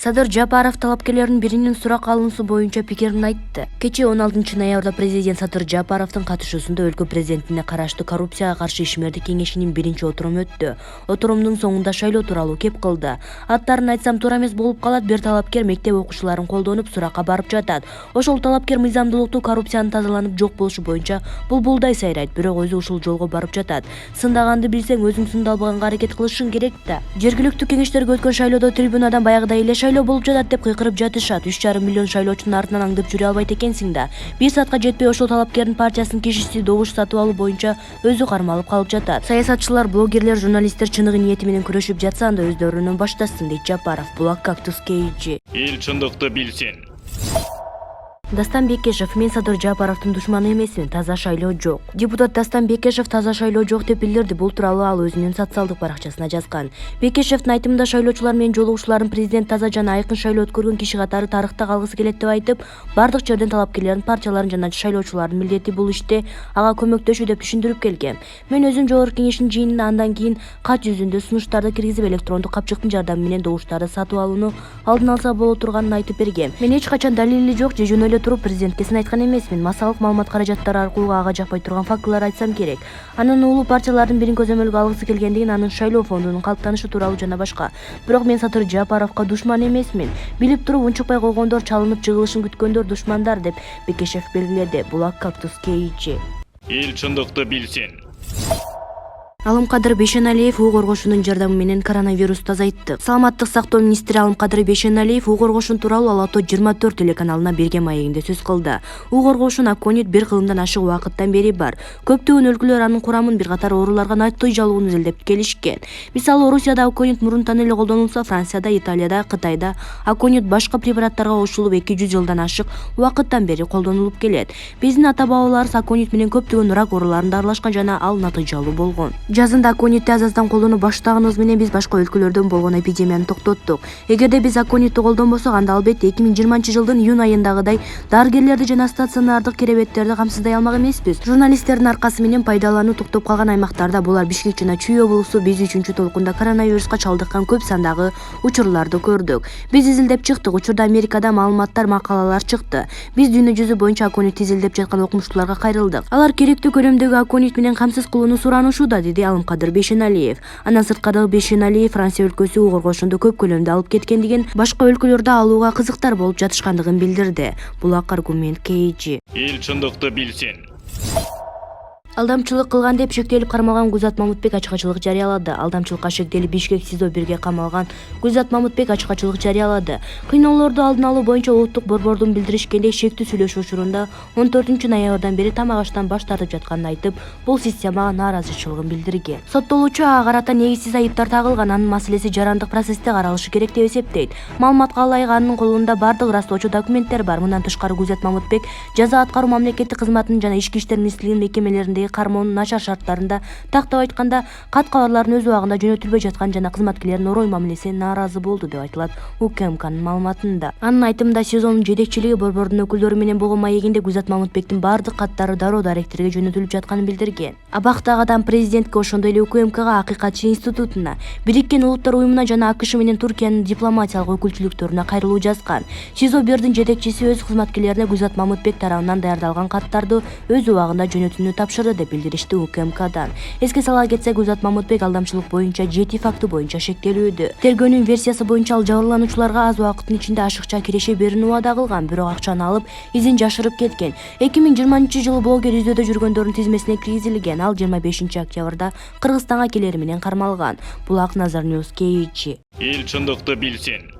Азыр Жапаров талапкерлердин биринин сурак алуусу боюнча пикирин айтты. Кечээ 16-ноябрда президент Азыр Жапаровдун катышуусунда өлкө президентине караштуу коррупцияга каршы ишмердик кеңешинин биринчи отуруму өттү. Отурумдун соңунда шайлоо тууралуу кеп кылды. Аттарын айтсам туура эмес болуп калат. Бир талапкер мектеп окуучуларын колдонуп суракка барып жатат. Ошол талапкер мыйзамдуулукту, коррупцияны тазаланып жок болушу боюнча булбулдай сайрайт, бирок өзү ушул жолго барып жатат. Сындаганды билсең, өзүң сындалбаганга аракет кылышың керек да. Жергиликтүү кеңештерге өткөн шайлоодо трибунадан баягыдай эле шайлоо болуп жатат деп кыйкырып жатышат. 3,5 миллион шайлоочунун артынан аңдып жүрө албайт экенсиң да. 1 саатка жетпей ошол талапкердин партиясынын кишиси добуш сатып алуу боюнча өзү кармалып калып жатат. Саясатчылар, блогерлер, журналисттер чыныгы ниети менен күрөшүп жатса, анда өздөрүнөн баштасын, дейт Жапаров. Булак кактус кейжи. Эл чындыкты билсин. Дастан Бекешев: мен Азыр Жапаровдун душманы эмесмин, таза шайлоо жок. Депутат Дастан Бекешев таза шайлоо жок деп билдирди. Бул тууралуу ал өзүнүн социалдык баракчасына жазган. Бекешевдин айтымында шайлоочулар менен жолугушууларын президент таза жана айкын шайлоо өткөргөн киши катары тарыхта калгысы келет деп айтып, бардык жерден талапкерлердин, партиялардын жана шайлоочулардын милдети бул иште ага көмөктөшүү деп түшүндүрүп келген. Мен өзүм жогорку кеңештин жыйынында андан кийин кат жүзүндө сунуштарды киргизип, электрондук капчыктын жардамы менен добуштарды сатып алууну алдын алса боло турганын айтып бергем. Мен эч качан далили жок же жөн эле туруп президентке сын айткан эмесмин. Массалык маалымат каражаттары аркылуу ага жакпай турган фактылар айтсам керек. Анын уулу партиялардын бирин көзөмөлгө алгысы келгендигин, анын шайлоо фондунун калыптанышы тууралуу жана башка. Бирок мен Азыр Жапаровго душман эмесмин. Билип туруп унчукпай койгондор, чалынып жыгылышын күткөндөр душмандар, деп Бекешев белгиледи. Булак кактус кейчи. Эл чындыкты билсин. Алымкадыр Бейшеналиев уу коргоошунун жардамы менен коронавирусту азайтты. Саламаттык сактоо министри Алымкадыр Бейшеналиев уу коргоошун тууралуу Ала-Тоо 24 телеканалына берген маегинде сөз кылды. уу коргоошун аконит 1 кылымдан ашык убакыттан бери бар. Көптөгөн өлкөлөр анын курамын бир катар ооруларга натый жалууну изилдеп келишкен. Мисалы, Орусияда аконит мурунтан эле колдонулса, Францияда, Италияда, Кытайда аконит башка препараттарга кошулуп 200 жылдан ашык убакыттан бери колдонулуп келет. Биздин ата-бабаларыбыз аконит менен көптөгөн рак ооруларын дарылашкан жана ал натыйжалуу болгон. Жазында аконитти азаздан колдонуп баштаганыбыз менен биз башка өлкөлөрдөн болгон эпидемияны токтоттук. Эгерде биз аконитти колдонбосок, анда албетте 2020 жылдын июнь айындагыдай дарыгерлерди жана стационардык керебеттерди камсыздай алмак эмеспиз. Журналисттердин аркасы менен пайдалануу токтоп калган аймактарда, булар Бишкек жана Чүй облусу, биз 3-чү толкунда коронавируска чалдыккан көп сандагы учурларды көрдүк. Биз изилдеп чыктык. Учурда Америкада маалыматтар, макалалар чыкты. Биз дүйнө жүзү боюнча аконитти изилдеп жаткан окумуштууларга кайрылдык. Алар керектүү көлөмдөгү аконит менен камсыз кылууну суранышууда, деди Алымкадыр Бейшеналиев. Андан сырткары Бейшеналиев Франция өлкөсү уу коргоошунду көп көлөмдө алып кеткендигин, башка өлкөлөрдө алууга кызыктар болуп жатышкандыгын билдирди. Булак аргумент кейжи. Эл чындыкты билсин. Алдамчылык кылган деп шектелип кармалган Гүлзат Мамытбек ачкачылык жарыялады. Алдамчылыкка шектелип Бишкек СИЗО 1-ге камалган Гүлзат Мамытбек ачкачылык жарыялады. Кыйноолорду алдын алуу боюнча улуттук борбордун билдиришкендей, шектүү сүйлөшүү учурунда 14-ноябрдан бери тамак аштан баш тартып жатканын айтып, бул системага нааразычылыгын билдирген. Соттолуучу ага карата негизсиз айыптар тагылган, анын маселеси жарандык процессте каралышы керек деп эсептейт. Маалыматка ылайык, анын колунда бардык ырастоочу документтер бар. Мындан тышкары Гүлзат Мамытбек жаза аткаруу мамлекеттик кызматынын жана ички иштер министрлигинин мекемелеринде кармоонун начар шарттарында, тактап айтканда, кат кабарлардын өз убагында жөнөтүлбөй жаткан жана кызматкерлердин орой мамилесине нааразы болду, деп айтылат УКМКнын маалыматында. Анын айтымында, СИЗОнун жетекчилиги борбордун өкүлдөрү менен болгон маегинде Гүлзат Мамытбектин бардык каттары дароо-даректерге жөнөтүлүп жатканын билдирген. Абактагы адам президентке, ошондой эле УКМКга, Акыйкатчы институтуна, Бириккен Улуттар уюмуна жана АКШ менен Түркиянын дипломатиялык өкүлчүлүктөрүнө кайрылуу жазган. СИЗО 1-дин жетекчиси өз кызматкерлерине Гүлзат Мамытбек тарабынан даярдалган каттарды өз убагында жөнөтүүнү тапшырды, деп билдиришти УКМКдан. Эске сала кетсек, Гүлзат Мамытбек алдамчылык боюнча 7 факты боюнча шектелүүдө. Тергөөнүн версиясы боюнча ал жабырлануучуларга аз убакыттын ичинде ашыкча киреше берүүнү убада кылган, бирок акчаны алып, изин жашырып кеткен. 2020 жылы блогер издөөдө жүргөндөрдүн тизмесине киргизилген. Ал 25 октябрда Кыргызстанга келери менен кармалган. Булак Назар Ньюс кейчи. Эл чындыкты билсин.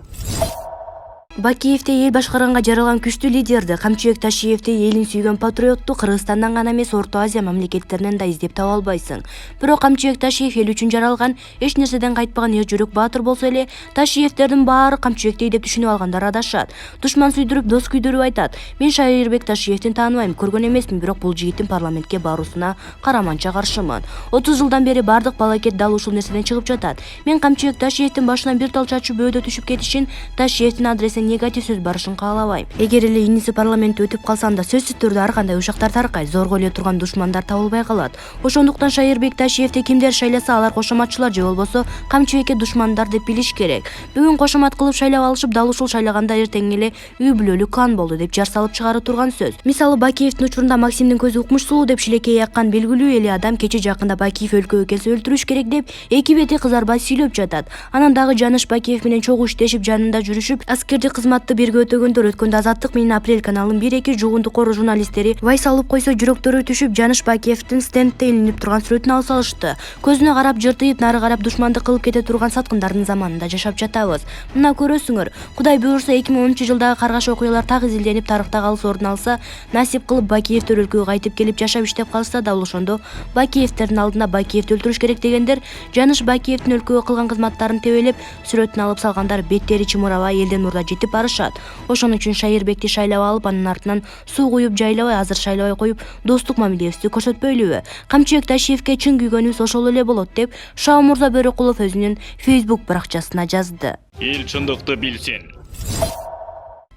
Бакиевде эл башкарганга жаралган күчтүү лидерди, Камчыбек Ташиевди, элин сүйгөн патриотту Кыргызстандан гана эмес, Орто Азия мамлекеттеринен да издеп таба албайсың. Бирок Камчыбек Ташиев эл үчүн жаралган, эч нерседен кайтпаган эр жүрөк баатыр болсо эле, Ташиевдердин баары Камчыбектей деп түшүнүп алгандар адашат. Душман сүйдүрүп, дос күйдүрүп айтат. Мен Шайырбек Ташиевдин тааныбайм, көргөн эмесмин, бирок бул жигиттин парламентке баруусуна караманча каршымын. 30 жылдан бери бардык балакет дал ушул нерседен чыгып жатат. Мен Камчыбек Ташиевдин башынан бир тал чачуу бөөдө түшүп кетишин, Ташиевдин адресине негатив сөз барышын каалабайм. Эгер эле иниси парламентте өтүп калсам да сөзсүз түрдө ар кандай ушактар таркай, зорго эле турган душмандар табылбай калат. Ошондуктан Шайырбек Ташиевди кимдер шайласа алар кошоматчылар же болбосо камчыбекке душмандар деп билиш керек. Бүгүн кошомат кылып шайлап алышып, дал ушул шайлаганда эртең эле үй бүлөлүк клан болду деп жар салып чыгарып турган сөз. Мисалы Бакиевдин учурунда Максимдин көзү укмуш сулуу деп шилекей яккан белгилүү эле адам кече жакында Бакиев өлкөгө келсе өлтүрүш керек деп эки бети кызарбай сүйлөп жатат. Анан дагы Жаныш Бакиев менен чогуу иштешип, жанында жүрүшүп, аскердик кызматты бирге өтөгөндөр өткөндө Азаттык менен Апрель каналынын 1-2 жугунду кору журналисттери вайс алып койсо жүрөктөрү түшүп, Жаныш Бакиевдин стендте илинип турган сүрөтүн алып салышты. Көзүнө карап жыртыйып, нары карап душмандык кылып кете турган саткындардын заманында жашап жатабыз. Мына көрөсүңөр, Кудай буйрса 2010-жылдагы каргаш окуялар так изилденип, тарыхта калыс ордун алса, насип кылып Бакиевдер өлкөгө кайтып келип жашап иштеп калса да, ошондо Бакиевдердин алдына Бакиевди өлтүрүш керек дегендер, Жаныш Бакиевдин өлкөгө кылган кызматтарын тебелеп, сүрөтүн алып салгандар беттери чымырабай элден мурда жетип барышат. Ошон үчүн Шайырбекти шайлап алып, анын артынан суу куюп жайлабай, азыр шайлабай коюп, достук мамилебизди көрсөтпөйлүбү? Камчыбек Ташиевке чын күйгөнүбүз ошол эле болот деп Шаумурза Бөрөкулов өзүнүн Facebook баракчасына жазды. Эл чындыкты билсин.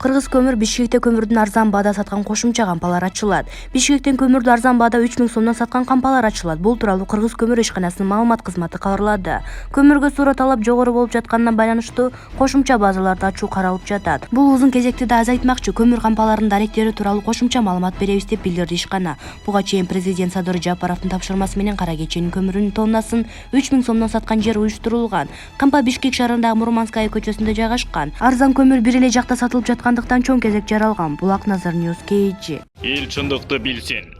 Кыргыз көмүр Бишкекте көмүрдүн арзан баада саткан кошумча кампалар ачылат. Бишкектен көмүрдү арзан баада 3000 сомдон саткан кампалар ачылат. Бул тууралуу Кыргыз көмүр ишканасынын маалымат кызматы кабарлады. Көмүргө суроо талап жогору болуп жатканына байланыштуу кошумча базаларды ачуу каралып жатат. Бул узун кезекти да азайтмакчы, көмүр кампаларынын даректери тууралуу кошумча маалымат беребиз деп билдирди ишкана. Буга чейин президент Азыр Жапаровдун тапшырмасы менен Кара кеченин көмүрүнүн тоннасын 3000 сомдон саткан жер уюштурулган. Кампа Бишкек шаарындагы Мурманская көчөсүндө жайгашкан. Арзан көмүр бир эле жакта сатылып жаткандыктан чоң кезек жаралган. Булак Назар Ньюс KG. Эл чындыкты билсин.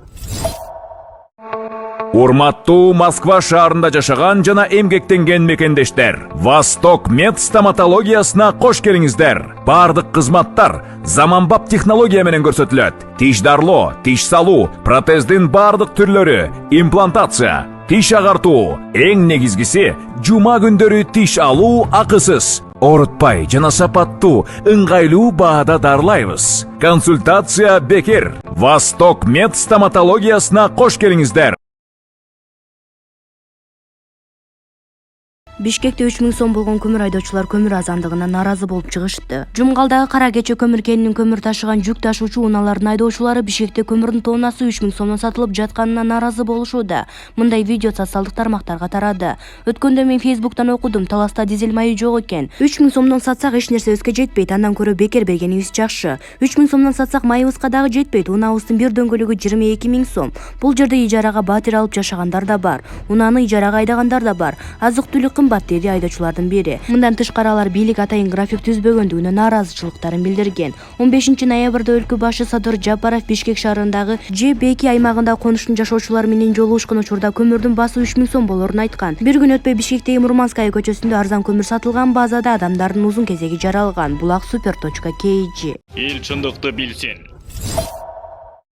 Урматтуу Москва шаарында жашаган жана эмгектенген мекендештер, Восток мед стоматологиясына кош келиңиздер. Бардык кызматтар заманбап технология менен көрсөтүлөт. Тиш дарлоо, тиш салуу, протездин бардык түрлөрү, имплантация, тиш агартуу, эң негизгиси жума күндөрү тиш алуу акысыз. Орутпай жана сапаттуу, ыңгайлуу баада дарлайбыз. Консультация бекер. Восток мед стоматологиясына кош келиңиздер. Бишкекте 3000 сом болгон көмүр айдоочулар көмүр азандыгына нааразы болуп чыгышты. Жумгалдагы Кара кече көмүр кенинин көмүр ташыган жүк ташуучу унаалардын айдоочулары Бишкекте көмүрдүн тоннасы 3000 сомдон сатылып жатканына нааразы болушууда. Мындай видео социалдык тармактарга тарады. Өткөндө мен Facebooktан окудум, таласта дизель майы жок экен. 3000 сомдон сатсак эч нерсебизге жетпейт, андан көрө бекер бергенибиз жакшы. 3000 сомдон сатсак майыбызга дагы жетпейт. Унаабыздын бир дөңгөлөгү 22000 сом. Бул жерде ижарага батир алып жашагандар да бар. Унааны ижарага айдагандар да бар. Азык-түлүк деди айдоочулардын бири. Мындан тышкары алар бийлик атайын график түзбөгөндүгүнө нааразычылыктарын билдирген. 15 ноябрда өлкө башы Садыр Жапаров Бишкек шаарындагы ЖБ2 аймагында конуштун жашоочулары менен жолугушкан учурда көмүрдүн баасы 3000 сом болорун айткан. Бир күн өтпөй Бишкектеги Мурманская көчөсүндө арзан көмүр сатылган базада адамдардын узун кезеги жаралган. Булак Супер.KG. Эл чындыкты билсин.